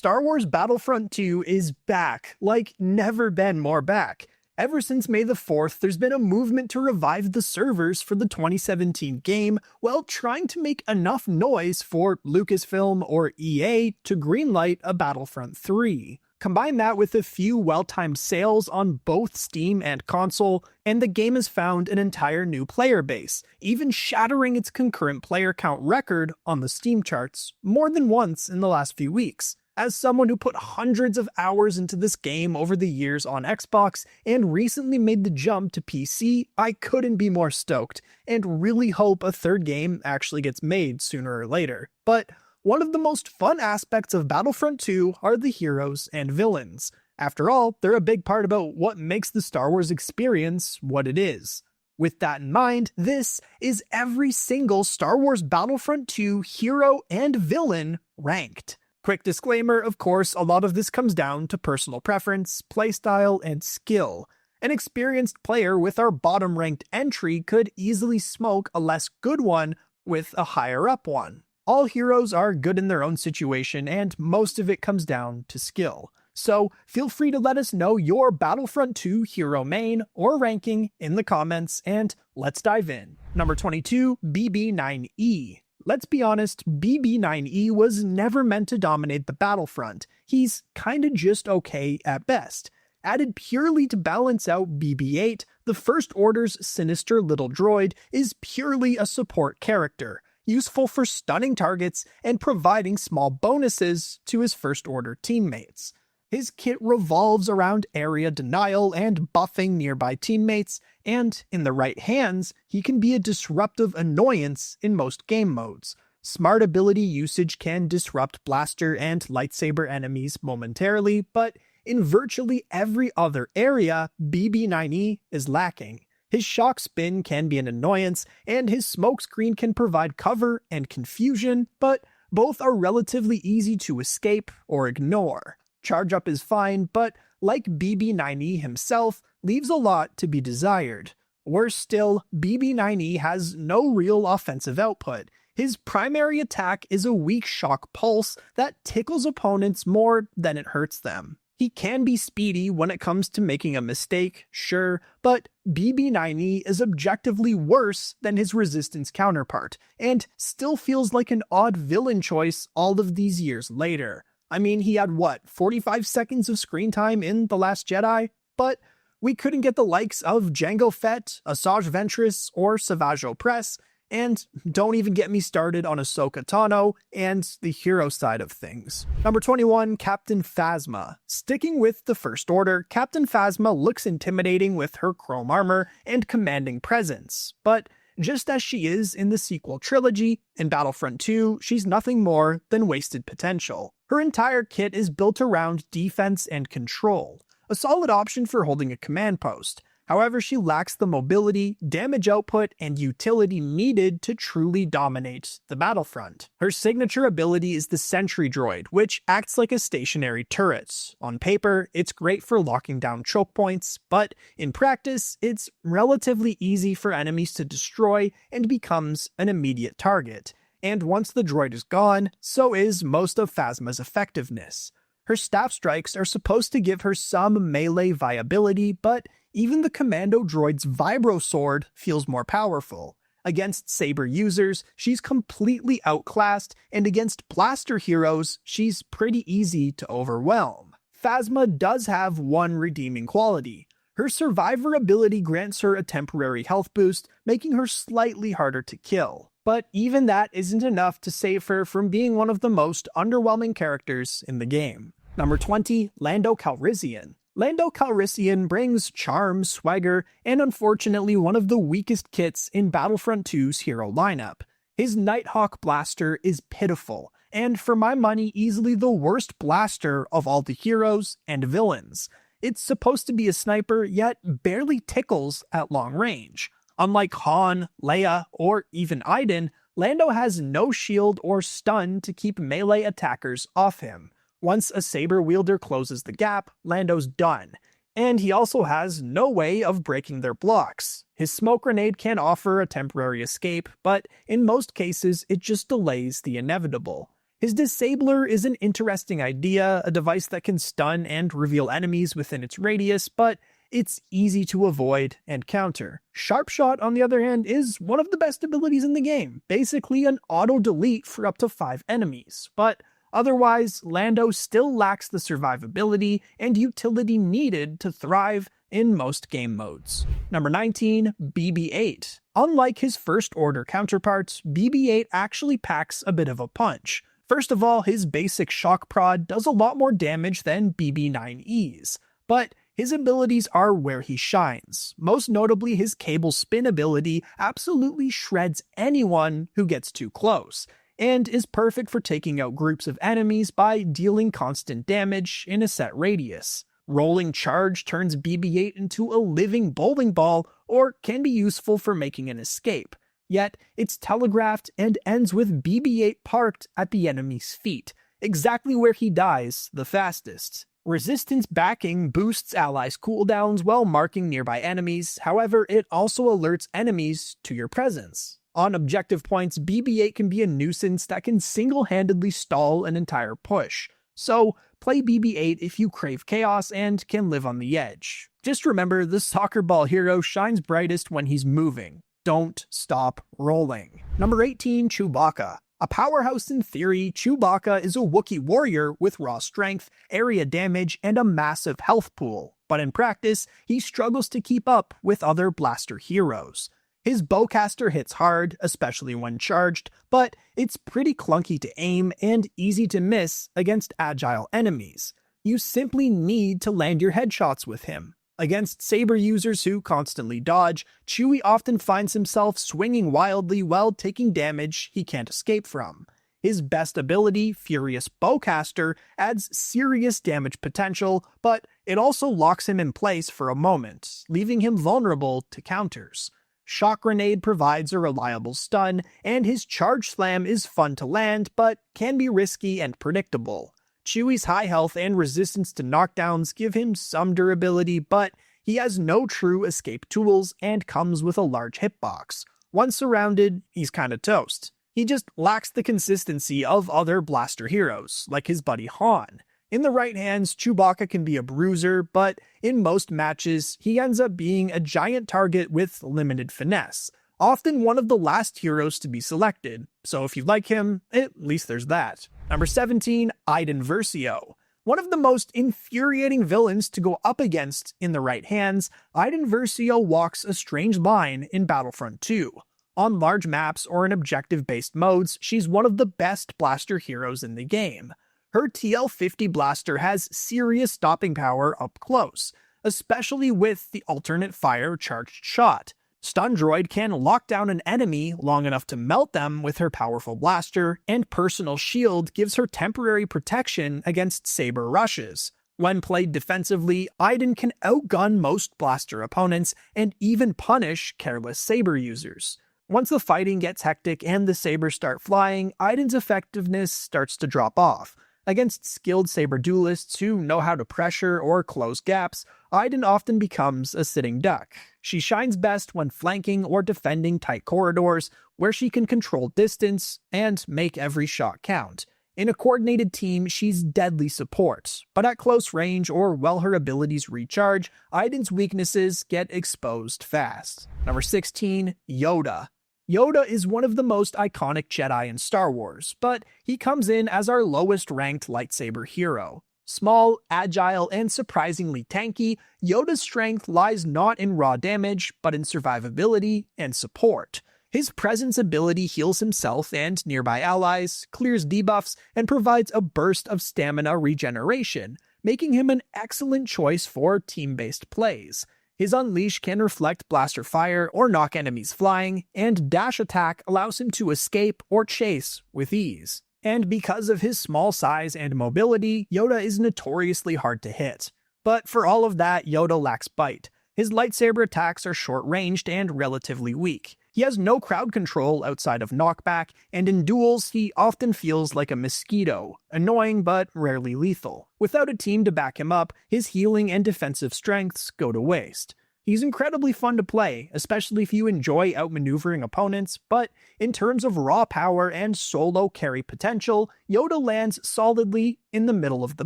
Star Wars Battlefront 2 is back, like never been more back. Ever since May the 4th, there's been a movement to revive the servers for the 2017 game while trying to make enough noise for Lucasfilm or EA to greenlight a Battlefront 3. Combine that with a few well-timed sales on both Steam and console, and the game has found an entire new player base, even shattering its concurrent player count record on the Steam charts more than once in the last few weeks. As someone who put hundreds of hours into this game over the years on Xbox and recently made the jump to PC, I couldn't be more stoked, and really hope a third game actually gets made sooner or later. But one of the most fun aspects of Battlefront 2 are the heroes and villains. After all, they're a big part about what makes the Star Wars experience what it is. With that in mind, this is every single Star Wars Battlefront 2 hero and villain ranked. Quick disclaimer, of course, a lot of this comes down to personal preference, playstyle, and skill. An experienced player with our bottom-ranked entry could easily smoke a less good one with a higher-up one. All heroes are good in their own situation, and most of it comes down to skill. So feel free to let us know your Battlefront 2 hero main or ranking in the comments, and let's dive in. Number 22, BB-9E. Let's be honest, BB-9E was never meant to dominate the Battlefront. He's kinda just okay at best. Added purely to balance out BB-8, the First Order's sinister little droid is purely a support character, useful for stunning targets and providing small bonuses to his First Order teammates. His kit revolves around area denial and buffing nearby teammates, and in the right hands, he can be a disruptive annoyance in most game modes. Smart ability usage can disrupt blaster and lightsaber enemies momentarily, but in virtually every other area, BB-9E is lacking. His shock spin can be an annoyance, and his smokescreen can provide cover and confusion, but both are relatively easy to escape or ignore. Charge up is fine, but like BB-9E himself, leaves a lot to be desired. Worse still, BB-9E has no real offensive output. His primary attack is a weak shock pulse that tickles opponents more than it hurts them. He can be speedy when it comes to making a mistake, sure, but BB-9E is objectively worse than his Resistance counterpart, and still feels like an odd villain choice all of these years later. I mean, he had 45 seconds of screen time in The Last Jedi? But we couldn't get the likes of Jango Fett, Asajj Ventress, or Savage Opress, and don't even get me started on Ahsoka Tano and the hero side of things. Number 21, Captain Phasma. Sticking with the First Order, Captain Phasma looks intimidating with her chrome armor and commanding presence, but just as she is in the sequel trilogy, in Battlefront 2, she's nothing more than wasted potential. Her entire kit is built around defense and control, a solid option for holding a command post. However, she lacks the mobility, damage output, and utility needed to truly dominate the Battlefront. Her signature ability is the Sentry Droid, which acts like a stationary turret. On paper, it's great for locking down choke points, but in practice, it's relatively easy for enemies to destroy and becomes an immediate target. And once the droid is gone, so is most of Phasma's effectiveness. Her staff strikes are supposed to give her some melee viability, but even the commando droid's vibro sword feels more powerful. Against Saber users, she's completely outclassed, and against blaster heroes, she's pretty easy to overwhelm. Phasma does have one redeeming quality. Her survivor ability grants her a temporary health boost, making her slightly harder to kill. But even that isn't enough to save her from being one of the most underwhelming characters in the game. Number 20, Lando Calrissian. Lando Calrissian brings charm, swagger, and unfortunately one of the weakest kits in Battlefront 2's hero lineup. His Nighthawk blaster is pitiful, and for my money easily the worst blaster of all the heroes and villains. It's supposed to be a sniper, yet barely tickles at long range. Unlike Han, Leia, or even Iden, Lando has no shield or stun to keep melee attackers off him. Once a saber wielder closes the gap, Lando's done. And he also has no way of breaking their blocks. His smoke grenade can offer a temporary escape, but in most cases it just delays the inevitable. His His Disabler is an interesting idea, a device that can stun and reveal enemies within its radius, but it's easy to avoid and counter. Sharpshot, on the other hand, is one of the best abilities in the game, basically an auto-delete for up to 5 enemies, but otherwise, Lando still lacks the survivability and utility needed to thrive in most game modes. Number 19, BB-8. Unlike his First Order counterparts, BB-8 actually packs a bit of a punch. First of all, his basic shock prod does a lot more damage than BB-9E's, but his abilities are where he shines. Most notably, his cable spin ability absolutely shreds anyone who gets too close, and is perfect for taking out groups of enemies by dealing constant damage in a set radius. Rolling Charge turns BB-8 into a living bowling ball, or can be useful for making an escape. Yet, it's telegraphed and ends with BB-8 parked at the enemy's feet, exactly where he dies the fastest. Resistance backing boosts allies' cooldowns while marking nearby enemies, however, it also alerts enemies to your presence. On objective points, BB-8 can be a nuisance that can single-handedly stall an entire push. So, play BB-8 if you crave chaos and can live on the edge. Just remember, the soccer ball hero shines brightest when he's moving. Don't stop rolling. Number 18, Chewbacca. A powerhouse in theory, Chewbacca is a Wookiee warrior with raw strength, area damage, and a massive health pool. But in practice, he struggles to keep up with other blaster heroes. His bowcaster hits hard, especially when charged, but it's pretty clunky to aim and easy to miss against agile enemies. You simply need to land your headshots with him. Against Saber users who constantly dodge, Chewie often finds himself swinging wildly while taking damage he can't escape from. His best ability, Furious Bowcaster, adds serious damage potential, but it also locks him in place for a moment, leaving him vulnerable to counters. Shock Grenade provides a reliable stun, and his Charge Slam is fun to land, but can be risky and predictable. Chewie's high health and resistance to knockdowns give him some durability, but he has no true escape tools and comes with a large hitbox. Once surrounded, he's kinda toast. He just lacks the consistency of other blaster heroes, like his buddy Han. In the right hands, Chewbacca can be a bruiser, but in most matches, he ends up being a giant target with limited finesse, often one of the last heroes to be selected, so if you like him, at least there's that. Number 17, Iden Versio. One of the most infuriating villains to go up against in the right hands, Iden Versio walks a strange line in Battlefront 2. On large maps or in objective-based modes, she's one of the best blaster heroes in the game. Her TL-50 blaster has serious stopping power up close, especially with the alternate fire charged shot. Stun Droid can lock down an enemy long enough to melt them with her powerful blaster, and Personal Shield gives her temporary protection against Saber rushes. When played defensively, Iden can outgun most blaster opponents and even punish careless Saber users. Once the fighting gets hectic and the Sabers start flying, Iden's effectiveness starts to drop off. Against skilled Saber duelists who know how to pressure or close gaps, Iden often becomes a sitting duck. She shines best when flanking or defending tight corridors, where she can control distance and make every shot count. In a coordinated team, she's deadly support, but at close range or while her abilities recharge, Iden's weaknesses get exposed fast. Number 16, Yoda. Yoda is one of the most iconic Jedi in Star Wars, but he comes in as our lowest ranked lightsaber hero. Small, agile, and surprisingly tanky, Yoda's strength lies not in raw damage, but in survivability and support. His presence ability heals himself and nearby allies, clears debuffs, and provides a burst of stamina regeneration, making him an excellent choice for team-based plays. His Unleash can reflect blaster fire or knock enemies flying, and Dash Attack allows him to escape or chase with ease. And because of his small size and mobility, Yoda is notoriously hard to hit. But for all of that, Yoda lacks bite. His lightsaber attacks are short-ranged and relatively weak. He has no crowd control outside of knockback, and in duels, he often feels like a mosquito, annoying but rarely lethal. Without a team to back him up, his healing and defensive strengths go to waste. He's incredibly fun to play, especially if you enjoy outmaneuvering opponents, but in terms of raw power and solo carry potential, Yoda lands solidly in the middle of the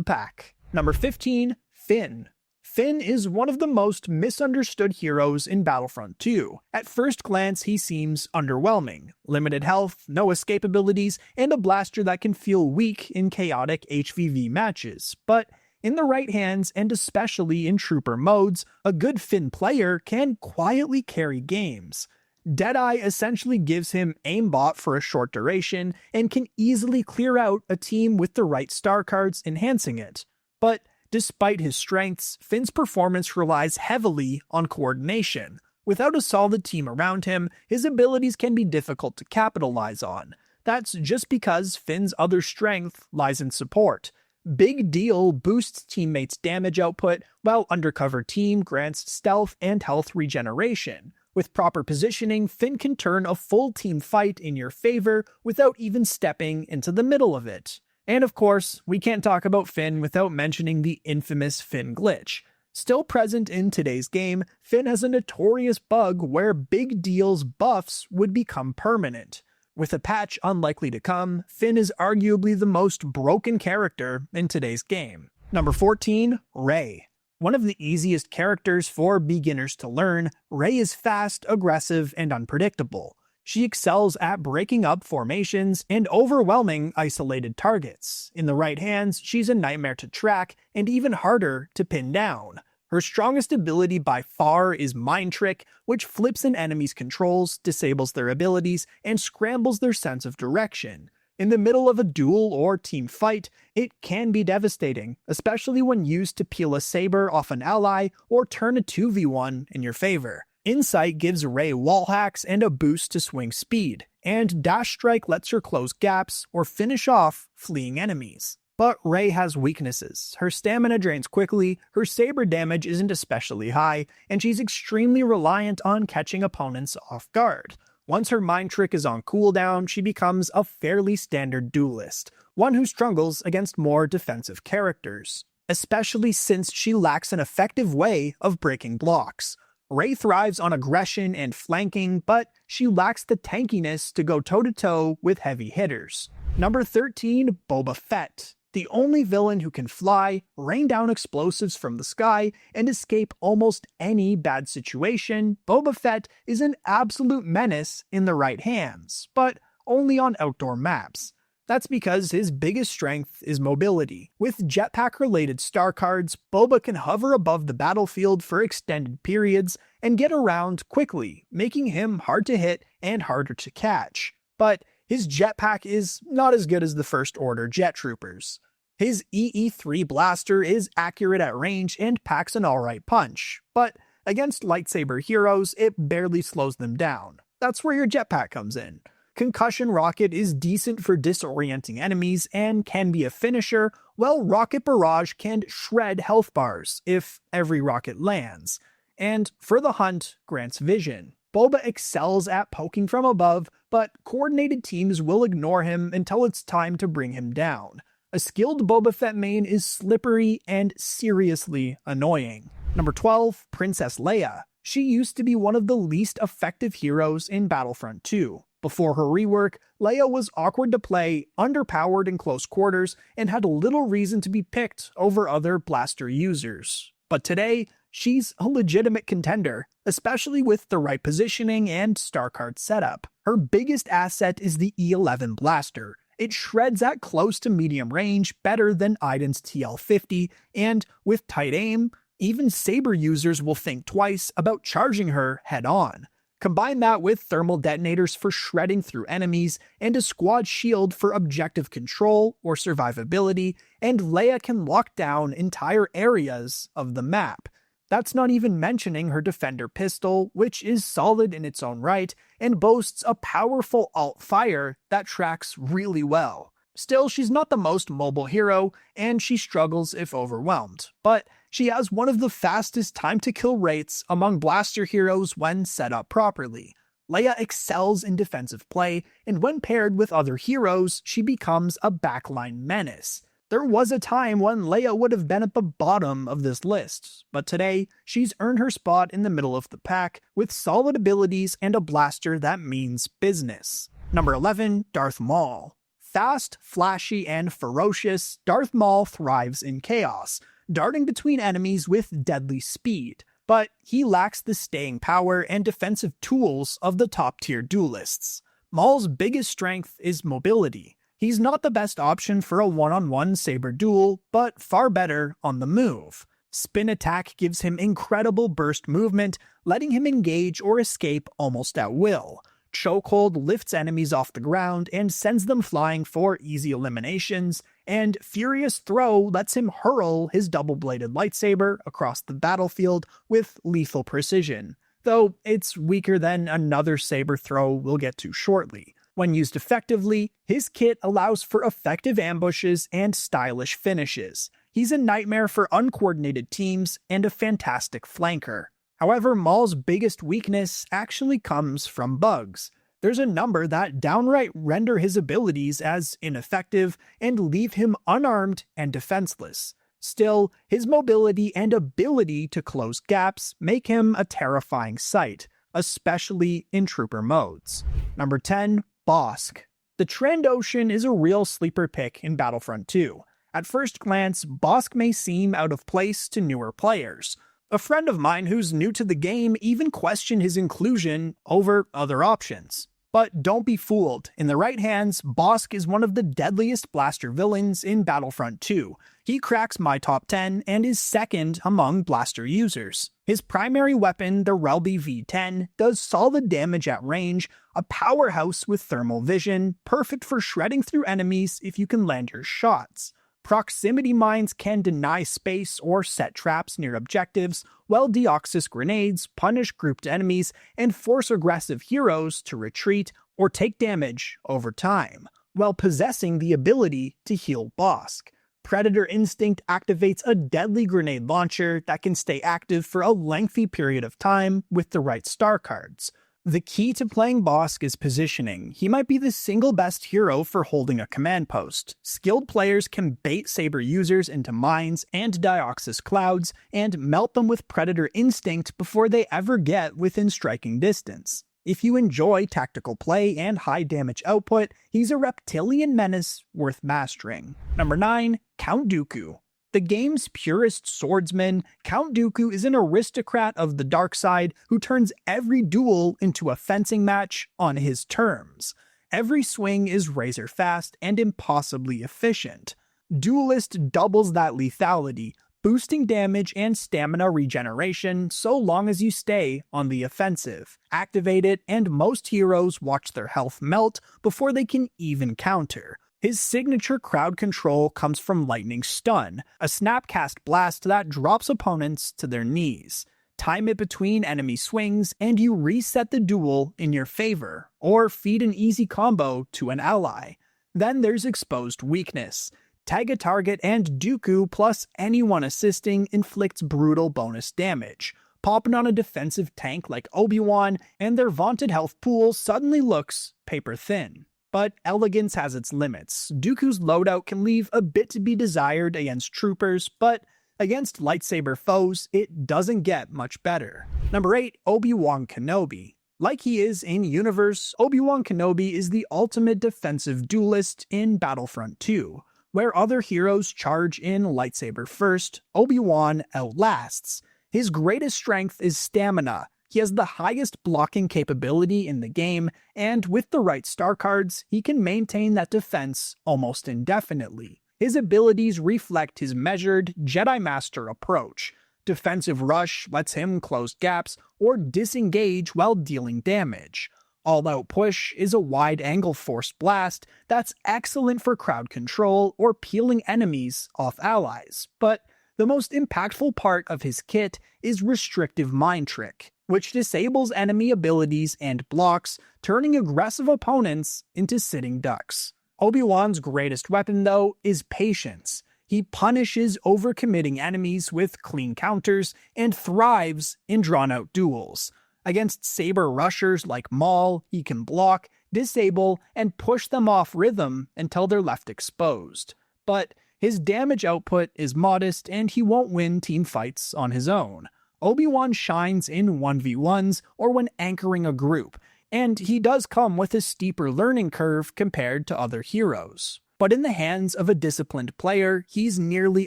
pack. Number 15, Finn. Finn is one of the most misunderstood heroes in Battlefront 2. At first glance, he seems underwhelming. Limited health, no escape abilities, and a blaster that can feel weak in chaotic HVV matches. But in the right hands, and especially in trooper modes, a good Finn player can quietly carry games. Deadeye essentially gives him aimbot for a short duration, and can easily clear out a team with the right star cards enhancing it. But despite his strengths, Finn's performance relies heavily on coordination. Without a solid team around him, his abilities can be difficult to capitalize on. That's just because Finn's other strength lies in support. Big Deal boosts teammates' damage output, while Undercover Team grants stealth and health regeneration. With proper positioning, Finn can turn a full team fight in your favor without even stepping into the middle of it. And of course, we can't talk about Finn without mentioning the infamous Finn glitch. Still present in today's game, Finn has a notorious bug where Big Deal's buffs would become permanent. With a patch unlikely to come, Finn is arguably the most broken character in today's game. Number 14, Rey. One of the easiest characters for beginners to learn, Rey is fast, aggressive, and unpredictable. She excels at breaking up formations and overwhelming isolated targets. In the right hands, she's a nightmare to track and even harder to pin down. Her strongest ability by far is Mind Trick, which flips an enemy's controls, disables their abilities, and scrambles their sense of direction. In the middle of a duel or team fight, it can be devastating, especially when used to peel a Saber off an ally or turn a 2v1 in your favor. Insight gives Rey wall hacks and a boost to swing speed, and Dash Strike lets her close gaps or finish off fleeing enemies. But Rey has weaknesses. Her stamina drains quickly, her saber damage isn't especially high, and she's extremely reliant on catching opponents off guard. Once her Mind Trick is on cooldown, she becomes a fairly standard duelist, one who struggles against more defensive characters, especially since she lacks an effective way of breaking blocks. Rey thrives on aggression and flanking, but she lacks the tankiness to go toe-to-toe with heavy hitters. Number 13, Boba Fett. The only villain who can fly, rain down explosives from the sky, and escape almost any bad situation, Boba Fett is an absolute menace in the right hands, but only on outdoor maps. That's because his biggest strength is mobility. With jetpack-related star cards, Boba can hover above the battlefield for extended periods and get around quickly, making him hard to hit and harder to catch. But his jetpack is not as good as the First Order jet troopers. His EE-3 blaster is accurate at range and packs an alright punch, but against lightsaber heroes, it barely slows them down. That's where your jetpack comes in. Concussion Rocket is decent for disorienting enemies and can be a finisher, while Rocket Barrage can shred health bars if every rocket lands. And For the Hunt grants vision. Boba excels at poking from above, but coordinated teams will ignore him until it's time to bring him down. A skilled Boba Fett main is slippery and seriously annoying. Number 12, Princess Leia. She used to be one of the least effective heroes in Battlefront 2. Before her rework, Leia was awkward to play, underpowered in close quarters, and had little reason to be picked over other blaster users. But today, she's a legitimate contender, especially with the right positioning and star card setup. Her biggest asset is the E11 blaster. It shreds at close to medium range better than Iden's TL50, and with tight aim, even Saber users will think twice about charging her head-on. Combine that with thermal detonators for shredding through enemies, and a squad shield for objective control or survivability, and Leia can lock down entire areas of the map. That's not even mentioning her Defender pistol, which is solid in its own right, and boasts a powerful alt-fire that tracks really well. Still, she's not the most mobile hero, and she struggles if overwhelmed, but she has one of the fastest time-to-kill rates among blaster heroes when set up properly. Leia excels in defensive play, and when paired with other heroes, she becomes a backline menace. There was a time when Leia would have been at the bottom of this list, but today, she's earned her spot in the middle of the pack with solid abilities and a blaster that means business. Number 11, Darth Maul. Fast, flashy, and ferocious, Darth Maul thrives in chaos, darting between enemies with deadly speed, but he lacks the staying power and defensive tools of the top-tier duelists. Maul's biggest strength is mobility. He's not the best option for a one-on-one Saber duel, but far better on the move. Spin attack gives him incredible burst movement, letting him engage or escape almost at will. Chokehold lifts enemies off the ground and sends them flying for easy eliminations, and Furious Throw lets him hurl his double-bladed lightsaber across the battlefield with lethal precision, though it's weaker than another saber throw we'll get to shortly. When used effectively, his kit allows for effective ambushes and stylish finishes. He's a nightmare for uncoordinated teams and a fantastic flanker. However, Maul's biggest weakness actually comes from bugs. There's a number that downright render his abilities as ineffective and leave him unarmed and defenseless. Still, his mobility and ability to close gaps make him a terrifying sight, especially in trooper modes. Number 10, Bossk. The Trandoshan is a real sleeper pick in Battlefront 2. At first glance, Bossk may seem out of place to newer players. A friend of mine who's new to the game even questioned his inclusion over other options. But don't be fooled. In the right hands, Bossk is one of the deadliest blaster villains in Battlefront 2. He cracks my top 10 and is second among blaster users. His primary weapon, the Relby V10, does solid damage at range, a powerhouse with thermal vision, perfect for shredding through enemies if you can land your shots. Proximity mines can deny space or set traps near objectives, while Deoxys grenades punish grouped enemies and force aggressive heroes to retreat or take damage over time, while possessing the ability to heal Bossk. Predator Instinct activates a deadly grenade launcher that can stay active for a lengthy period of time with the right star cards. The key to playing Bossk is positioning. He might be the single best hero for holding a command post. Skilled players can bait Saber users into mines and Deoxys clouds and melt them with Predator Instinct before they ever get within striking distance. If you enjoy tactical play and high damage output, he's a reptilian menace worth mastering. Number 9, Count Dooku. The game's purest swordsman, Count Dooku is an aristocrat of the dark side who turns every duel into a fencing match on his terms. Every swing is razor fast and impossibly efficient. Duelist doubles that lethality, boosting damage and stamina regeneration so long as you stay on the offensive. Activate it, and most heroes watch their health melt before they can even counter. His signature crowd control comes from Lightning Stun, a snapcast blast that drops opponents to their knees. Time it between enemy swings, and you reset the duel in your favor, or feed an easy combo to an ally. Then there's Exposed Weakness. Tag a target and Dooku plus anyone assisting inflicts brutal bonus damage. Popping on a defensive tank like Obi-Wan, and their vaunted health pool suddenly looks paper thin. But elegance has its limits. Dooku's loadout can leave a bit to be desired against troopers, but against lightsaber foes, it doesn't get much better. Number 8, Obi-Wan Kenobi. Like he is in universe, Obi-Wan Kenobi is the ultimate defensive duelist in Battlefront 2. Where other heroes charge in lightsaber first, Obi-Wan outlasts. His greatest strength is stamina. He has the highest blocking capability in the game, and with the right star cards, he can maintain that defense almost indefinitely. His abilities reflect his measured, Jedi Master approach. Defensive Rush lets him close gaps or disengage while dealing damage. All-Out Push is a wide-angle force blast that's excellent for crowd control or peeling enemies off allies, but the most impactful part of his kit is Restrictive Mind Trick, which disables enemy abilities and blocks, turning aggressive opponents into sitting ducks. Obi-Wan's greatest weapon, though, is patience. He punishes overcommitting enemies with clean counters and thrives in drawn-out duels. Against Saber rushers like Maul, he can block, disable, and push them off rhythm until they're left exposed. But His damage output is modest and he won't win team fights on his own. Obi-Wan shines in 1v1s or when anchoring a group, and he does come with a steeper learning curve compared to other heroes. But in the hands of a disciplined player, he's nearly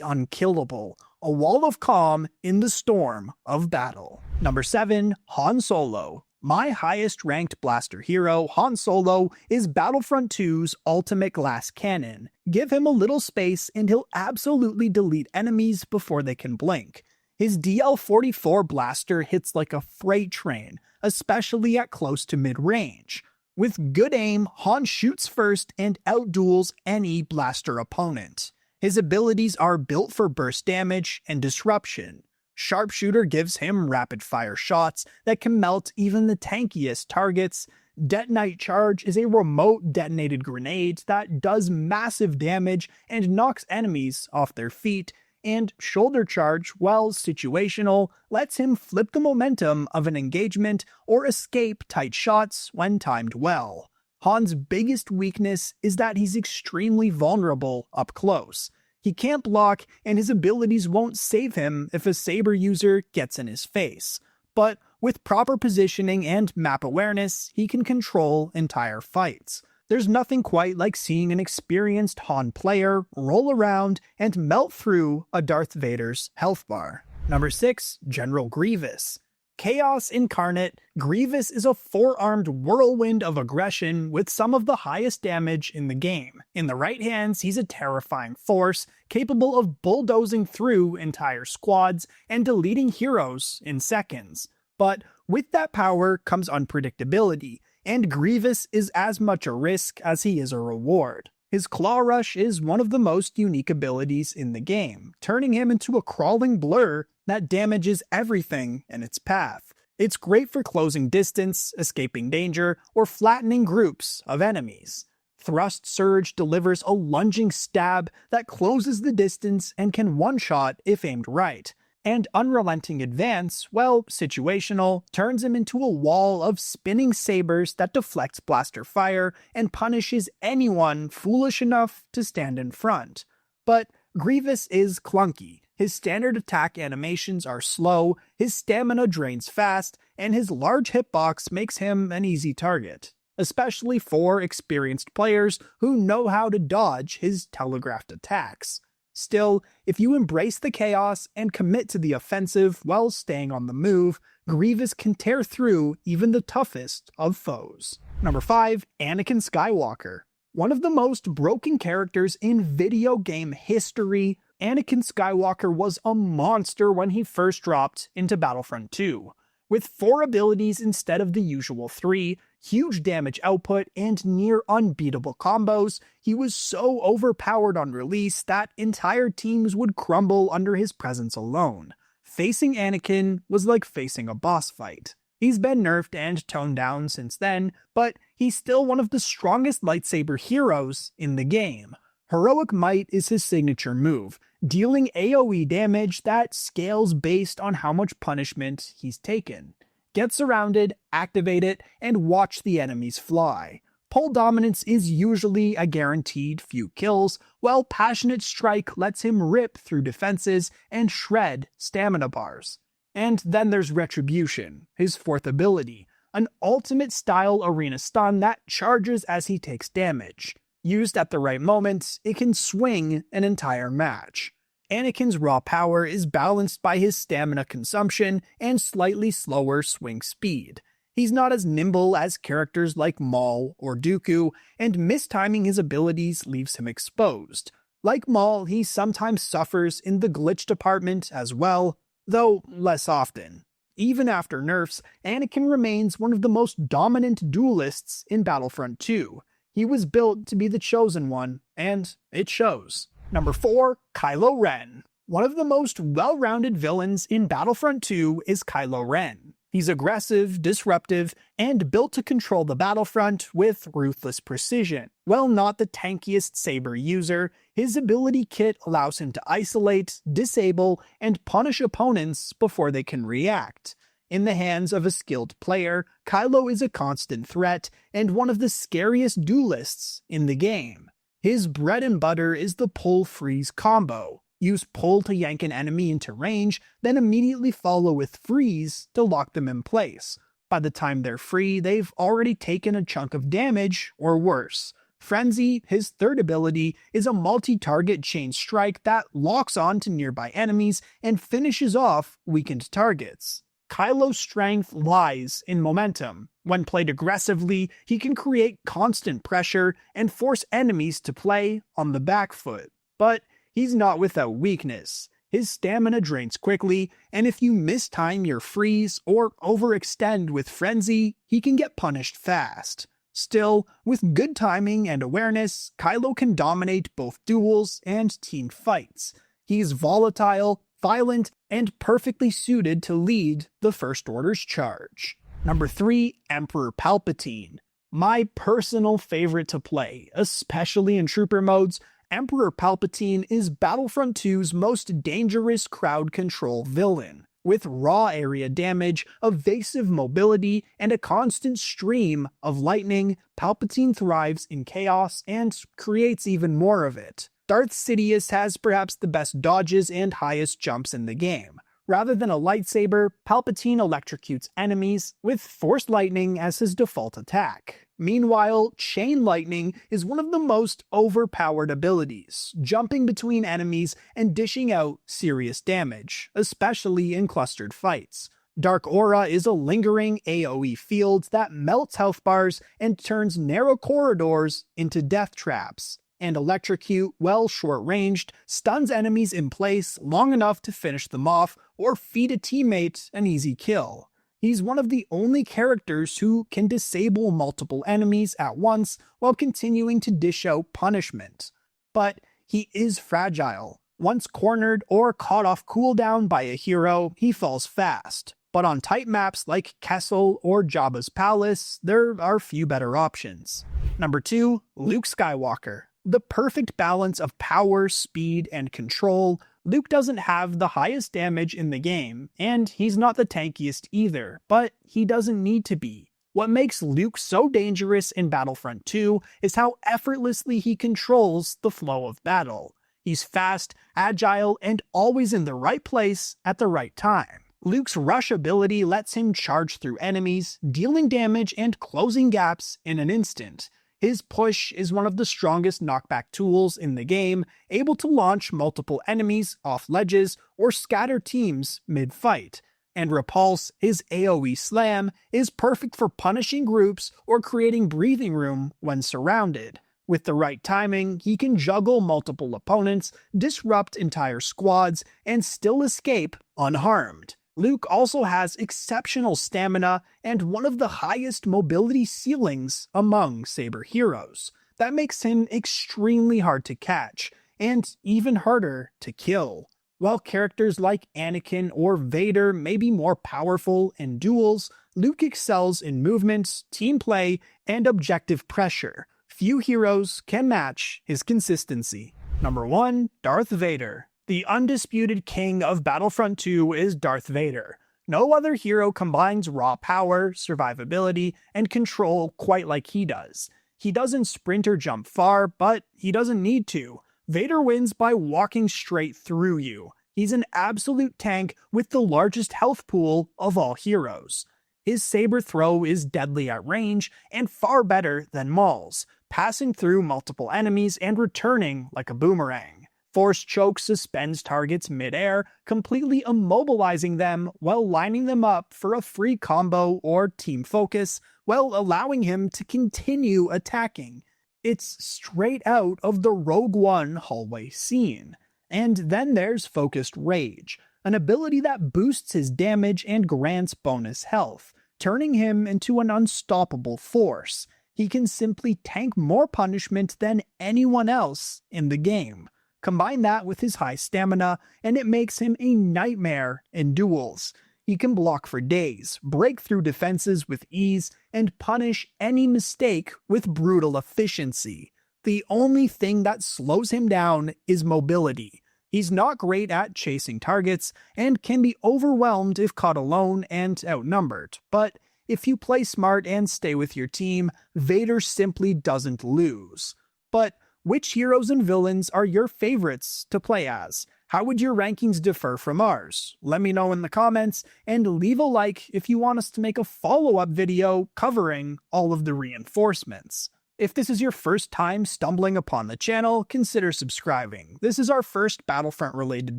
unkillable, a wall of calm in the storm of battle. Number 7. Han Solo. My highest ranked blaster hero, Han Solo, is Battlefront 2's ultimate glass cannon. Give him a little space and he'll absolutely delete enemies before they can blink. His DL-44 blaster hits like a freight train, especially at close to mid-range. With good aim, Han shoots first and outduels any blaster opponent. His abilities are built for burst damage and disruption. Sharpshooter gives him rapid-fire shots that can melt even the tankiest targets. Detonite Charge is a remote detonated grenade that does massive damage and knocks enemies off their feet. And Shoulder Charge, while situational, lets him flip the momentum of an engagement or escape tight shots when timed well. Han's biggest weakness is that he's extremely vulnerable up close. He can't block, and his abilities won't save him if a Saber user gets in his face. But with proper positioning and map awareness, he can control entire fights. There's nothing quite like seeing an experienced Han player roll around and melt through a Darth Vader's health bar. Number 6. General Grievous. Chaos incarnate, Grievous is a four-armed whirlwind of aggression with some of the highest damage in the game. In the right hands, he's a terrifying force, capable of bulldozing through entire squads and deleting heroes in seconds. But with that power comes unpredictability, and Grievous is as much a risk as he is a reward. His Claw Rush is one of the most unique abilities in the game, turning him into a crawling blur that damages everything in its path. It's great for closing distance, escaping danger, or flattening groups of enemies. Thrust Surge delivers a lunging stab that closes the distance and can one-shot if aimed right. And Unrelenting Advance, well, situational, turns him into a wall of spinning sabers that deflects blaster fire and punishes anyone foolish enough to stand in front. But Grievous is clunky. His standard attack animations are slow, his stamina drains fast, and his large hitbox makes him an easy target, especially for experienced players who know how to dodge his telegraphed attacks. Still, if you embrace the chaos and commit to the offensive while staying on the move, Grievous can tear through even the toughest of foes. Number 5. Anakin Skywalker. One of the most broken characters in video game history, Anakin Skywalker was a monster when he first dropped into Battlefront 2. With 4 abilities instead of the usual 3, huge damage output, and near unbeatable combos, he was so overpowered on release that entire teams would crumble under his presence alone. Facing Anakin was like facing a boss fight. He's been nerfed and toned down since then, but he's still one of the strongest lightsaber heroes in the game. Heroic Might is his signature move, dealing AoE damage that scales based on how much punishment he's taken. Get surrounded, activate it, and watch the enemies fly. Pole dominance is usually a guaranteed few kills, while Passionate Strike lets him rip through defenses and shred stamina bars. And then there's Retribution, his 4th ability, an ultimate-style arena stun that charges as he takes damage. Used at the right moment, it can swing an entire match. Anakin's raw power is balanced by his stamina consumption and slightly slower swing speed. He's not as nimble as characters like Maul or Dooku, and mistiming his abilities leaves him exposed. Like Maul, he sometimes suffers in the glitch department as well, though less often. Even after nerfs, Anakin remains one of the most dominant duelists in Battlefront 2. He was built to be the chosen one, and it shows. Number 4. Kylo Ren. One of the most well-rounded villains in Battlefront 2 is Kylo Ren. He's aggressive, disruptive, and built to control the battlefront with ruthless precision. While not the tankiest Saber user, his ability kit allows him to isolate, disable, and punish opponents before they can react. In the hands of a skilled player, Kylo is a constant threat and one of the scariest duelists in the game. His bread and butter is the pull-freeze combo. Use pull to yank an enemy into range, then immediately follow with freeze to lock them in place. By the time they're free, they've already taken a chunk of damage, or worse. Frenzy, his third ability, is a multi-target chain strike that locks on to nearby enemies and finishes off weakened targets. Kylo's strength lies in momentum. When played aggressively, he can create constant pressure and force enemies to play on the back foot. But he's not without weakness. His stamina drains quickly, and if you mistime your freeze or overextend with Frenzy, he can get punished fast. Still, with good timing and awareness, Kylo can dominate both duels and team fights. He's volatile, violent, and perfectly suited to lead the First Order's charge. Number 3, Emperor Palpatine. My personal favorite to play, especially in trooper modes, Emperor Palpatine is Battlefront 2's most dangerous crowd control villain. With raw area damage, evasive mobility, and a constant stream of lightning, Palpatine thrives in chaos and creates even more of it. Darth Sidious has perhaps the best dodges and highest jumps in the game. Rather than a lightsaber, Palpatine electrocutes enemies, with Force Lightning as his default attack. Meanwhile, Chain Lightning is one of the most overpowered abilities, jumping between enemies and dishing out serious damage, especially in clustered fights. Dark Aura is a lingering AoE field that melts health bars and turns narrow corridors into death traps. And Electrocute, well short-ranged, stuns enemies in place long enough to finish them off or feed a teammate an easy kill. He's one of the only characters who can disable multiple enemies at once while continuing to dish out punishment. But he is fragile. Once cornered or caught off cooldown by a hero, he falls fast. But on tight maps like Kessel or Jabba's Palace, there are few better options. Number 2, Luke Skywalker. The perfect balance of power, speed, and control. Luke doesn't have the highest damage in the game, and he's not the tankiest either, but he doesn't need to be. What makes Luke so dangerous in Battlefront 2 is how effortlessly he controls the flow of battle. He's fast, agile, and always in the right place at the right time. Luke's rush ability lets him charge through enemies, dealing damage and closing gaps in an instant. His push is one of the strongest knockback tools in the game, able to launch multiple enemies off ledges or scatter teams mid-fight. And Repulse, his AoE slam, is perfect for punishing groups or creating breathing room when surrounded. With the right timing, he can juggle multiple opponents, disrupt entire squads, and still escape unharmed. Luke also has exceptional stamina and one of the highest mobility ceilings among Saber heroes. That makes him extremely hard to catch, and even harder to kill. While characters like Anakin or Vader may be more powerful in duels, Luke excels in movement, team play, and objective pressure. Few heroes can match his consistency. Number 1, Darth Vader. The undisputed king of Battlefront 2 is Darth Vader. No other hero combines raw power, survivability, and control quite like he does. He doesn't sprint or jump far, but he doesn't need to. Vader wins by walking straight through you. He's an absolute tank with the largest health pool of all heroes. His saber throw is deadly at range and far better than Maul's, passing through multiple enemies and returning like a boomerang. Force Choke suspends targets mid-air, completely immobilizing them while lining them up for a free combo or team focus, while allowing him to continue attacking. It's straight out of the Rogue One hallway scene. And then there's Focused Rage, an ability that boosts his damage and grants bonus health, turning him into an unstoppable force. He can simply tank more punishment than anyone else in the game. Combine that with his high stamina, and it makes him a nightmare in duels. He can block for days, break through defenses with ease, and punish any mistake with brutal efficiency. The only thing that slows him down is mobility. He's not great at chasing targets, and can be overwhelmed if caught alone and outnumbered, but if you play smart and stay with your team, Vader simply doesn't lose. But Which heroes and villains are your favorites to play as? How would your rankings differ from ours? Let me know in the comments, and leave a like if you want us to make a follow-up video covering all of the reinforcements. If this is your first time stumbling upon the channel, consider subscribing. This is our first Battlefront related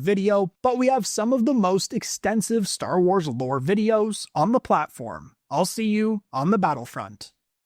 video, but we have some of the most extensive Star Wars lore videos on the platform. I'll see you on the Battlefront.